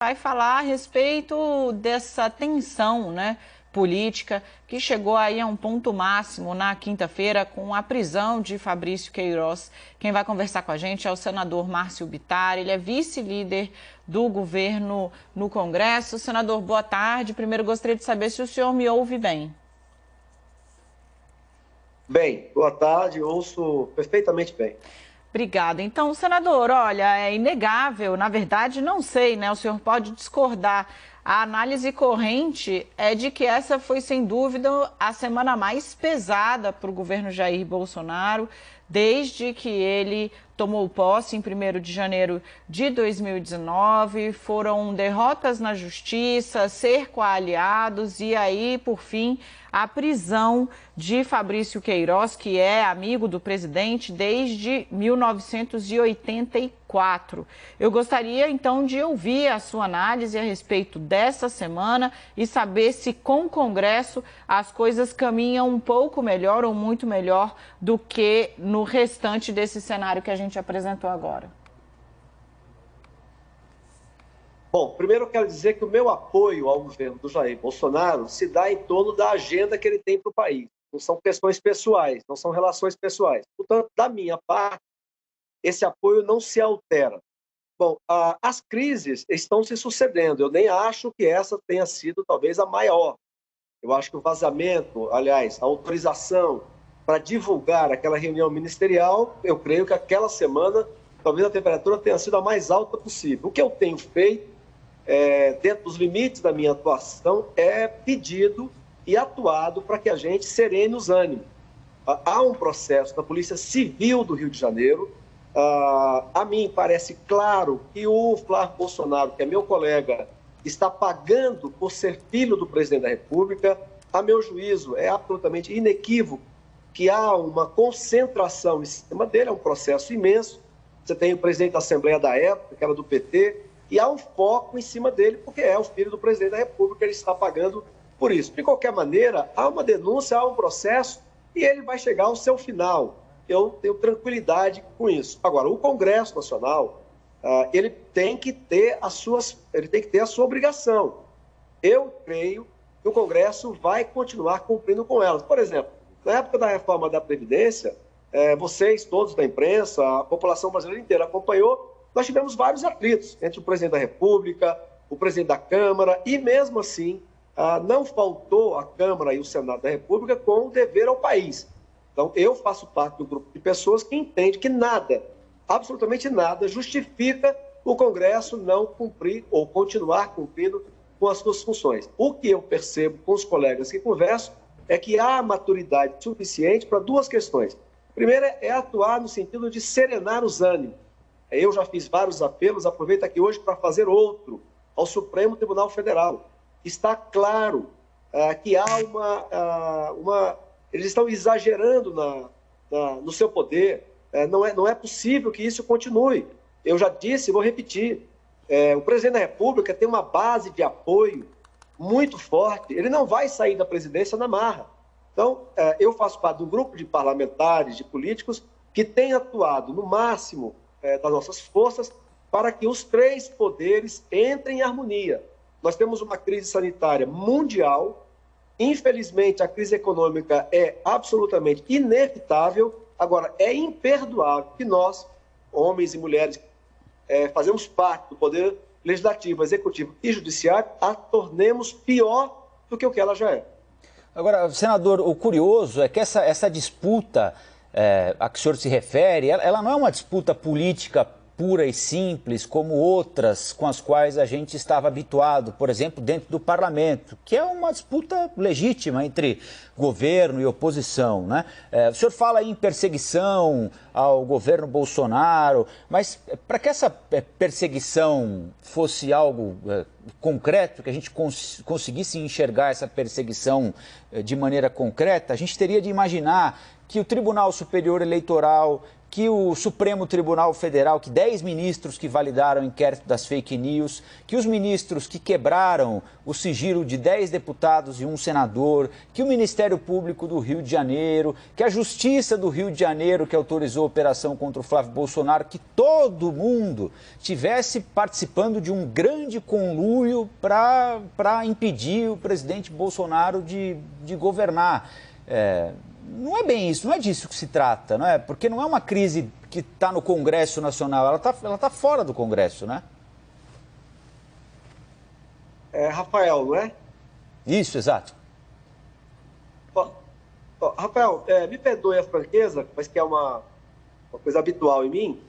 Vai falar a respeito dessa tensão, né, política que chegou aí a um ponto máximo na quinta-feira com a prisão de Fabrício Queiroz. Quem vai conversar com a gente é o senador Márcio Bittar, ele é vice-líder do governo no Congresso. Senador, boa tarde. Primeiro gostaria de saber se o senhor me ouve bem. Bem, boa tarde, ouço perfeitamente bem. Obrigada. Então, senador, olha, é inegável, na verdade, não sei, né? O senhor pode discordar. A análise corrente é de que essa foi, sem dúvida, a semana mais pesada para o governo Jair Bolsonaro, desde que ele tomou posse em 1º de janeiro de 2019. Foram derrotas na justiça, cerco a aliados e aí, por fim, a prisão de Fabrício Queiroz, que é amigo do presidente desde 1984. Eu gostaria, então, de ouvir a sua análise a respeito dessa semana e saber se com o Congresso as coisas caminham um pouco melhor ou muito melhor do que no restante desse cenário que a gente apresentou agora. Bom, primeiro eu quero dizer que o meu apoio ao governo do Jair Bolsonaro se dá em torno da agenda que ele tem para o país. Não são questões pessoais, não são relações pessoais. Portanto, da minha parte, esse apoio não se altera. Bom, as crises estão se sucedendo. Eu nem acho que essa tenha sido talvez a maior. Eu acho que o vazamento, aliás, a autorização para divulgar aquela reunião ministerial, eu creio que aquela semana talvez a temperatura tenha sido a mais alta possível. O que eu tenho feito, dentro dos limites da minha atuação, é pedido e atuado para que a gente serene os ânimos. Há um processo da Polícia Civil do Rio de Janeiro. A mim parece claro que o Flávio Bolsonaro, que é meu colega, está pagando por ser filho do presidente da República. A meu juízo, é absolutamente inequívoco que há uma concentração em cima dele, é um processo imenso. Você tem o presidente da Assembleia da época, que era do PT, e há um foco em cima dele, porque é o filho do presidente da República, ele está pagando por isso. De qualquer maneira, há uma denúncia, há um processo, e ele vai chegar ao seu final. Eu tenho tranquilidade com isso. Agora, o Congresso Nacional, ele tem que ter a sua obrigação. Eu creio que o Congresso vai continuar cumprindo com elas. Por exemplo, na época da reforma da Previdência, vocês, todos da imprensa, a população brasileira inteira acompanhou, nós tivemos vários atritos entre o presidente da República, o presidente da Câmara, e mesmo assim, não faltou a Câmara e o Senado da República com o dever ao país. Então, eu faço parte do grupo de pessoas que entende que nada, absolutamente nada, justifica o Congresso não cumprir ou continuar cumprindo com as suas funções. O que eu percebo com os colegas que converso é que há maturidade suficiente para duas questões. Primeira é atuar no sentido de serenar os ânimos. Eu já fiz vários apelos, aproveito aqui hoje para fazer outro ao Supremo Tribunal Federal. Está claro que há eles estão exagerando no seu poder. Não é possível que isso continue. Eu já disse e vou repetir. O presidente da República tem uma base de apoio muito forte. Ele não vai sair da presidência na marra. Então, eu faço parte do grupo de parlamentares, de políticos, que tem atuado no máximo das nossas forças para que os três poderes entrem em harmonia. Nós temos uma crise sanitária mundial. Infelizmente, a crise econômica é absolutamente inevitável. Agora, é imperdoável que nós, homens e mulheres, fazemos parte do poder legislativo, executivo e judiciário, a tornemos pior do que o que ela já é. Agora, senador, o curioso é que essa disputa a que o senhor se refere, ela não é uma disputa política pura e simples, como outras com as quais a gente estava habituado, por exemplo, dentro do parlamento, que é uma disputa legítima entre governo e oposição, né? O senhor fala em perseguição ao governo Bolsonaro, mas para que essa perseguição fosse algo concreto, que a gente conseguisse enxergar essa perseguição de maneira concreta, a gente teria de imaginar que o Tribunal Superior Eleitoral, que o Supremo Tribunal Federal, que 10 ministros que validaram o inquérito das fake news, que os ministros que quebraram o sigilo de 10 deputados e um senador, que o Ministério Público do Rio de Janeiro, que a Justiça do Rio de Janeiro, que autorizou a operação contra o Flávio Bolsonaro, que todo mundo tivesse participando de um grande conluio para impedir o presidente Bolsonaro de governar. Não é bem isso, não é disso que se trata, não é? Porque não é uma crise que está no Congresso Nacional, ela tá fora do Congresso, né? Rafael, não é? Isso, exato. Rafael, me perdoe a franqueza, mas que é uma coisa habitual em mim.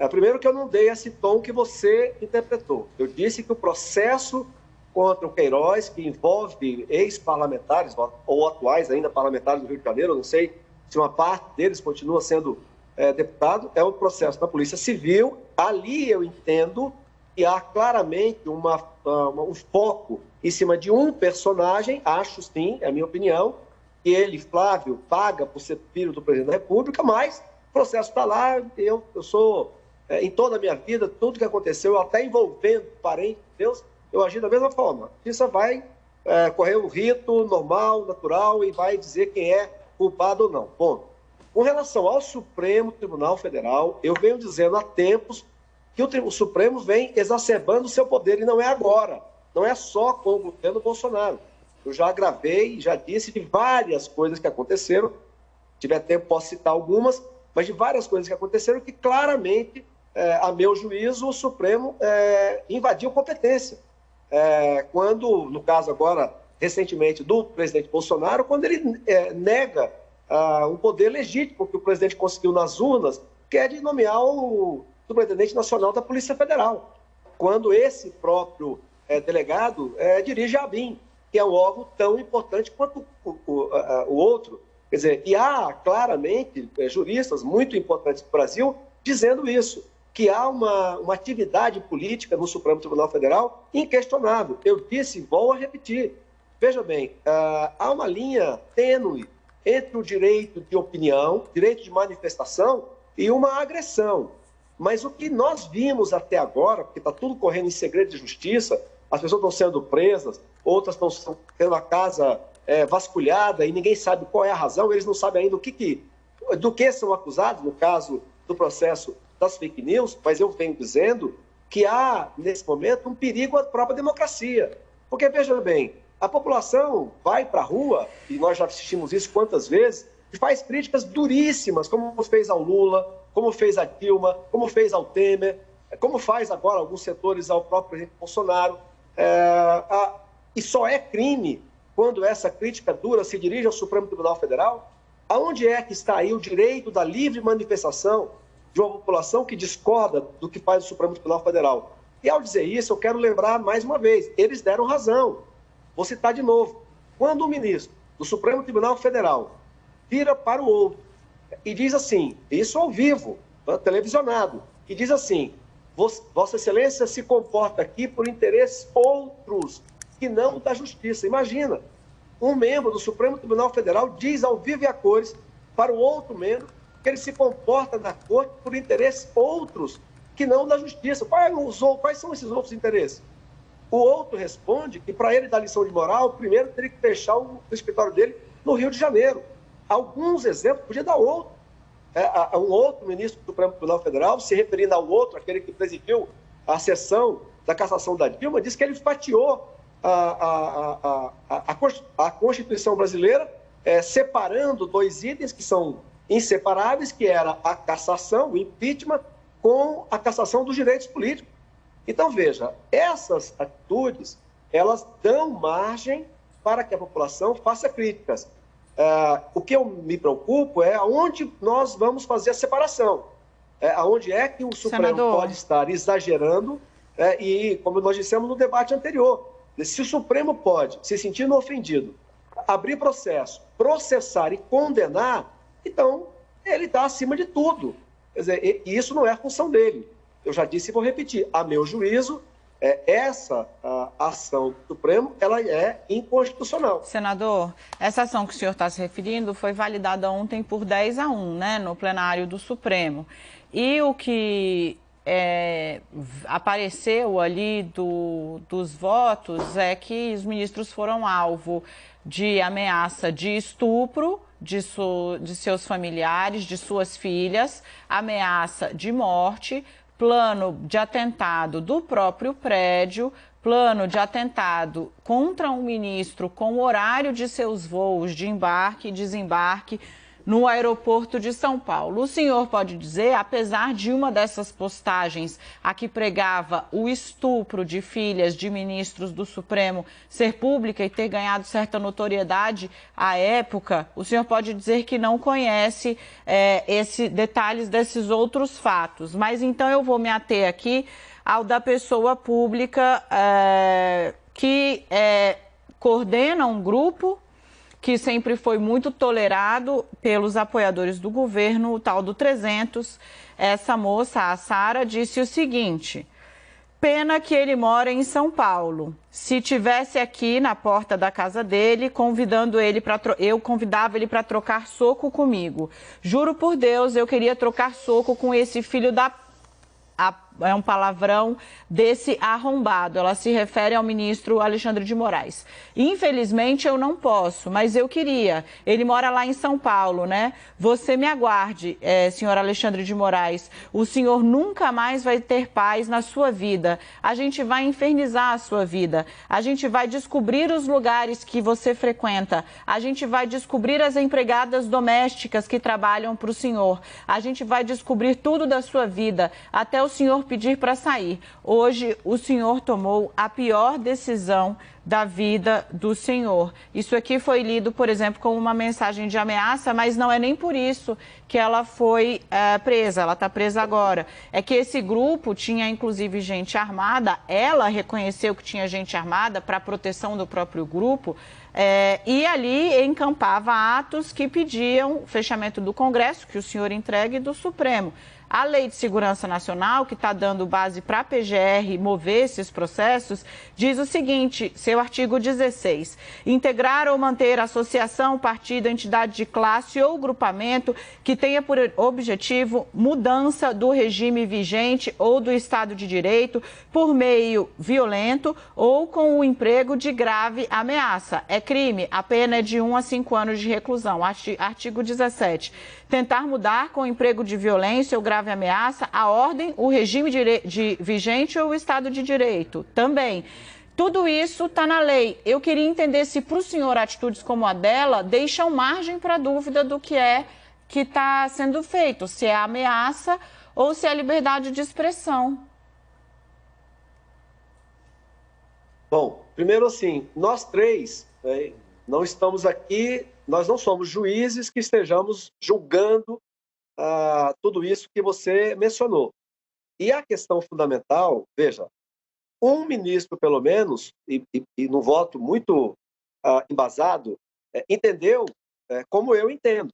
Primeiro que eu não dei esse tom que você interpretou. Eu disse que o processo contra o Queiroz, que envolve ex-parlamentares, ou atuais ainda parlamentares do Rio de Janeiro, eu não sei se uma parte deles continua sendo deputado, é um processo da Polícia Civil. Ali eu entendo que há claramente um foco em cima de um personagem, acho sim, é a minha opinião, que ele, Flávio, paga por ser filho do presidente da República, mas o processo está lá, eu sou, em toda a minha vida, tudo que aconteceu, até envolvendo parentes de Deus, eu agi da mesma forma. Isso vai correr um rito normal, natural, e vai dizer quem é culpado ou não. Bom, com relação ao Supremo Tribunal Federal, eu venho dizendo há tempos que o Supremo vem exacerbando o seu poder, e não é agora, não é só com o governo Bolsonaro. Eu já gravei, já disse de várias coisas que aconteceram, se tiver tempo posso citar algumas, mas de várias coisas que aconteceram que claramente, a meu juízo, o Supremo invadiu competência. Quando, no caso agora, recentemente, do presidente Bolsonaro, quando ele nega um poder legítimo que o presidente conseguiu nas urnas, que é de nomear o Superintendente Nacional da Polícia Federal, quando esse próprio delegado dirige a ABIN, que é um órgão tão importante quanto o outro. Quer dizer, e há claramente juristas muito importantes do Brasil dizendo isso, que há uma atividade política no Supremo Tribunal Federal inquestionável. Eu disse e vou a repetir. Veja bem, há uma linha tênue entre o direito de opinião, direito de manifestação e uma agressão. Mas o que nós vimos até agora, porque está tudo correndo em segredo de justiça, as pessoas estão sendo presas, outras estão tendo a casa vasculhada e ninguém sabe qual é a razão, eles não sabem ainda do que são acusados, no caso do processo das fake news, mas eu venho dizendo que há, nesse momento, um perigo à própria democracia. Porque, veja bem, a população vai para a rua, e nós já assistimos isso quantas vezes, e faz críticas duríssimas, como fez ao Lula, como fez a Dilma, como fez ao Temer, como faz agora alguns setores ao próprio presidente Bolsonaro. E só é crime quando essa crítica dura se dirige ao Supremo Tribunal Federal. Aonde é que está aí o direito da livre manifestação de uma população que discorda do que faz o Supremo Tribunal Federal? E ao dizer isso, eu quero lembrar mais uma vez, eles deram razão. Vou citar de novo. Quando o ministro do Supremo Tribunal Federal vira para o outro e diz assim, isso ao vivo, televisionado, e diz assim: Vossa Excelência se comporta aqui por interesses outros que não da justiça. Imagina, um membro do Supremo Tribunal Federal diz ao vivo e a cores para o outro membro que ele se comporta na corte por interesses outros que não da justiça. Quais são esses outros interesses? O outro responde que, para ele dar lição de moral, primeiro teria que fechar o escritório dele no Rio de Janeiro. Alguns exemplos, podia dar outro. Um outro ministro do Supremo Tribunal Federal, se referindo ao outro, aquele que presidiu a sessão da cassação da Dilma, disse que ele fatiou a Constituição brasileira, separando dois itens que são inseparáveis, que era a cassação, o impeachment, com a cassação dos direitos políticos. Então, veja, essas atitudes, elas dão margem para que a população faça críticas. O que eu me preocupo é aonde nós vamos fazer a separação. Aonde é que o Supremo Senador, pode estar exagerando e, como nós dissemos no debate anterior, se o Supremo pode, se sentindo ofendido, abrir processo, processar e condenar, então ele está acima de tudo. Quer dizer, e isso não é a função dele. Eu já disse e vou repetir, a meu juízo, essa ação do Supremo, ela é inconstitucional. Senador, essa ação que o senhor está se referindo foi validada ontem por 10-1, né, no plenário do Supremo. E o que apareceu ali dos votos é que os ministros foram alvo de ameaça de estupro de seus familiares, de suas filhas, ameaça de morte, plano de atentado do próprio prédio, plano de atentado contra um ministro com o horário de seus voos de embarque e desembarque no aeroporto de São Paulo. O senhor pode dizer, apesar de uma dessas postagens a que pregava o estupro de filhas de ministros do Supremo ser pública e ter ganhado certa notoriedade à época, o senhor pode dizer que não conhece detalhes desses outros fatos. Mas então eu vou me ater aqui ao da pessoa pública que coordena um grupo que sempre foi muito tolerado pelos apoiadores do governo, o tal do 300. Essa moça, a Sara, disse o seguinte: pena que ele mora em São Paulo. Se tivesse aqui na porta da casa dele, eu convidava ele para trocar soco comigo. Juro por Deus, eu queria trocar soco com esse filho da... É um palavrão desse arrombado. Ela se refere ao ministro Alexandre de Moraes. Infelizmente, eu não posso, mas eu queria. Ele mora lá em São Paulo, né? Você me aguarde, senhor Alexandre de Moraes. O senhor nunca mais vai ter paz na sua vida. A gente vai infernizar a sua vida. A gente vai descobrir os lugares que você frequenta. A gente vai descobrir as empregadas domésticas que trabalham para o senhor. A gente vai descobrir tudo da sua vida, até o senhor pedir para sair. Hoje, o senhor tomou a pior decisão da vida do senhor. Isso aqui foi lido, por exemplo, como uma mensagem de ameaça, mas não é nem por isso que ela foi presa. Ela está presa agora. É que esse grupo tinha, inclusive, gente armada. Ela reconheceu que tinha gente armada para proteção do próprio grupo. E ali encampava atos que pediam o fechamento do Congresso, que o senhor entregue, do Supremo. A Lei de Segurança Nacional, que está dando base para a PGR mover esses processos, diz o seguinte, seu artigo 16, integrar ou manter associação, partido, entidade de classe ou grupamento que tenha por objetivo mudança do regime vigente ou do Estado de Direito por meio violento ou com o emprego de grave ameaça. É crime, a pena é de 1 a 5 anos de reclusão. Artigo 17. Tentar mudar com emprego de violência ou grave ameaça a ordem, o regime vigente ou o Estado de Direito. Também. Tudo isso está na lei. Eu queria entender se para o senhor atitudes como a dela deixam margem para dúvida do que está sendo feito, se é ameaça ou se é liberdade de expressão. Bom, primeiro assim, nós três não estamos aqui, nós não somos juízes que estejamos julgando tudo isso que você mencionou. E a questão fundamental, veja, um ministro, pelo menos, e num voto muito embasado, entendeu, como eu entendo,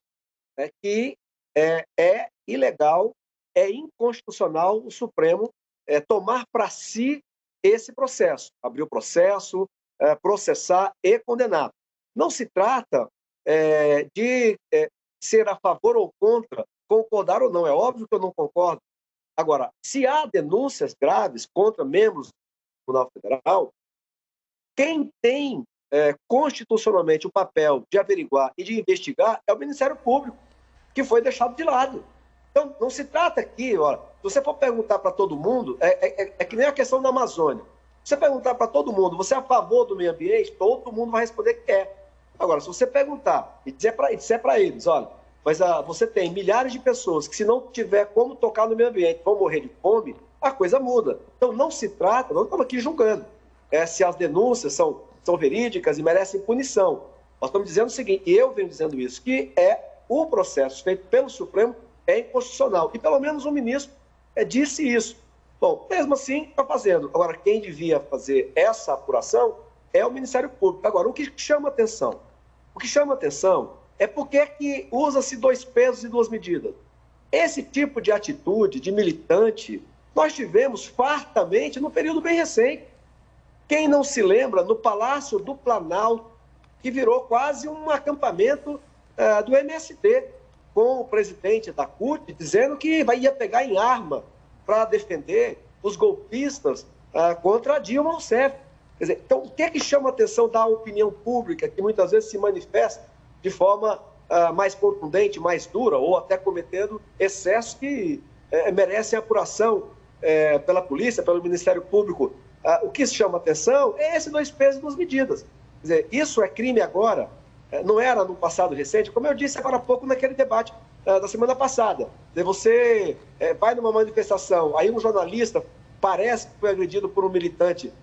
que é ilegal, é inconstitucional o Supremo tomar para si esse processo, abrir o processo, processar e condenar. Não se trata de ser a favor ou contra, concordar ou não. É óbvio que eu não concordo. Agora, se há denúncias graves contra membros do Tribunal Federal, quem tem constitucionalmente o papel de averiguar e de investigar é o Ministério Público, que foi deixado de lado. Então, não se trata aqui, olha, se você for perguntar para todo mundo, é que nem a questão da Amazônia. Se você perguntar para todo mundo, você é a favor do meio ambiente, todo mundo vai responder que é. Agora, se você perguntar e disser para eles, olha, mas você tem milhares de pessoas que, se não tiver como tocar no meio ambiente, vão morrer de fome, a coisa muda. Então, não se trata, nós estamos aqui julgando se as denúncias são verídicas e merecem punição. Nós estamos dizendo o seguinte, e eu venho dizendo isso, que o processo feito pelo Supremo é inconstitucional. E pelo menos o ministro disse isso. Bom, mesmo assim, está fazendo. Agora, quem devia fazer essa apuração é o Ministério Público. Agora, o que chama atenção? O que chama atenção é porque que usa-se 2 pesos e 2 medidas. Esse tipo de atitude de militante, nós tivemos fartamente no período bem recente. Quem não se lembra, no Palácio do Planalto, que virou quase um acampamento do MST, com o presidente da CUT dizendo que ia pegar em arma para defender os golpistas contra a Dilma Rousseff. Quer dizer, então, o que é que chama a atenção da opinião pública, que muitas vezes se manifesta de forma mais contundente, mais dura, ou até cometendo excessos que merecem apuração pela polícia, pelo Ministério Público? O que chama a atenção é esse 2 pesos e 2 medidas. Quer dizer, isso é crime agora, não era no passado recente, como eu disse agora há pouco naquele debate da semana passada. Quer dizer, você vai numa manifestação, aí um jornalista parece que foi agredido por um militante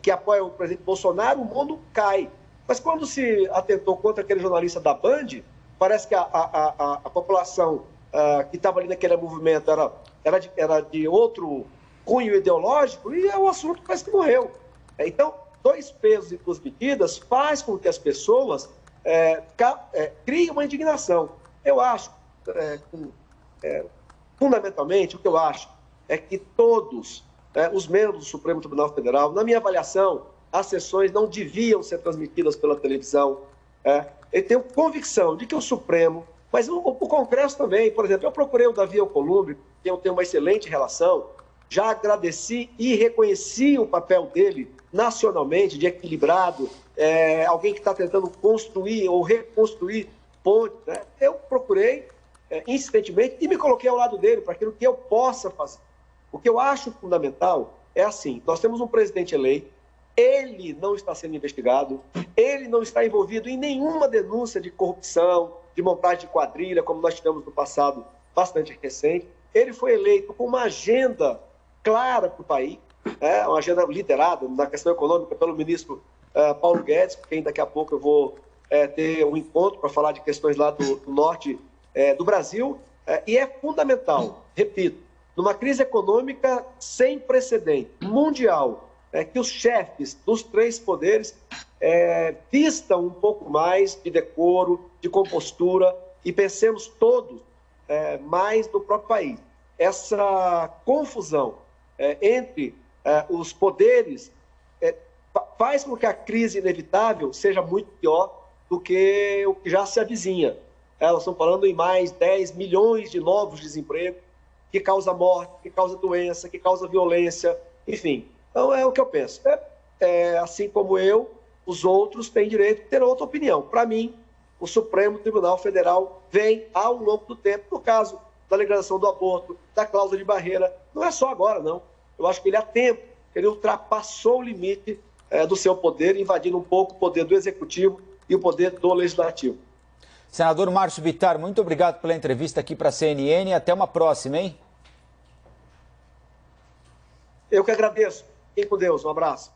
que apoia o presidente Bolsonaro, o mundo cai. Mas quando se atentou contra aquele jornalista da Band, parece que a população que estava ali naquele movimento era de outro cunho ideológico e o assunto parece que morreu. Então, 2 pesos e 2 medidas faz com que as pessoas criem uma indignação. Eu acho, fundamentalmente, o que eu acho é que todos os membros do Supremo Tribunal Federal, na minha avaliação, as sessões não deviam ser transmitidas pela televisão. Eu tenho convicção de que o Supremo, mas o Congresso também, por exemplo, eu procurei o Davi Alcolumbre, que eu tenho uma excelente relação, já agradeci e reconheci o papel dele nacionalmente, de equilibrado, alguém que está tentando construir ou reconstruir pontes. Eu procurei insistentemente e me coloquei ao lado dele para aquilo que eu possa fazer. O que eu acho fundamental é assim, nós temos um presidente eleito, ele não está sendo investigado, ele não está envolvido em nenhuma denúncia de corrupção, de montagem de quadrilha, como nós tivemos no passado bastante recente. Ele foi eleito com uma agenda clara para o país, uma agenda liderada na questão econômica pelo ministro Paulo Guedes, com quem daqui a pouco eu vou ter um encontro para falar de questões lá do norte do Brasil, e é fundamental, repito, numa crise econômica sem precedente, mundial, que os chefes dos 3 poderes vistam um pouco mais de decoro, de compostura e pensemos todos mais no próprio país. Essa confusão entre os poderes faz com que a crise inevitável seja muito pior do que o que já se avizinha. Nós estamos falando em mais 10 milhões de novos desempregos, que causa morte, que causa doença, que causa violência, enfim. Então, é o que eu penso. Assim como eu, os outros têm direito de ter outra opinião. Para mim, o Supremo Tribunal Federal vem ao longo do tempo, no caso da legalização do aborto, da cláusula de barreira, não é só agora, não. Eu acho que ele há tempo, ele ultrapassou o limite do seu poder, invadindo um pouco o poder do Executivo e o poder do Legislativo. Senador Márcio Bittar, muito obrigado pela entrevista aqui para a CNN. Até uma próxima, hein? Eu que agradeço. Fiquem com Deus. Um abraço.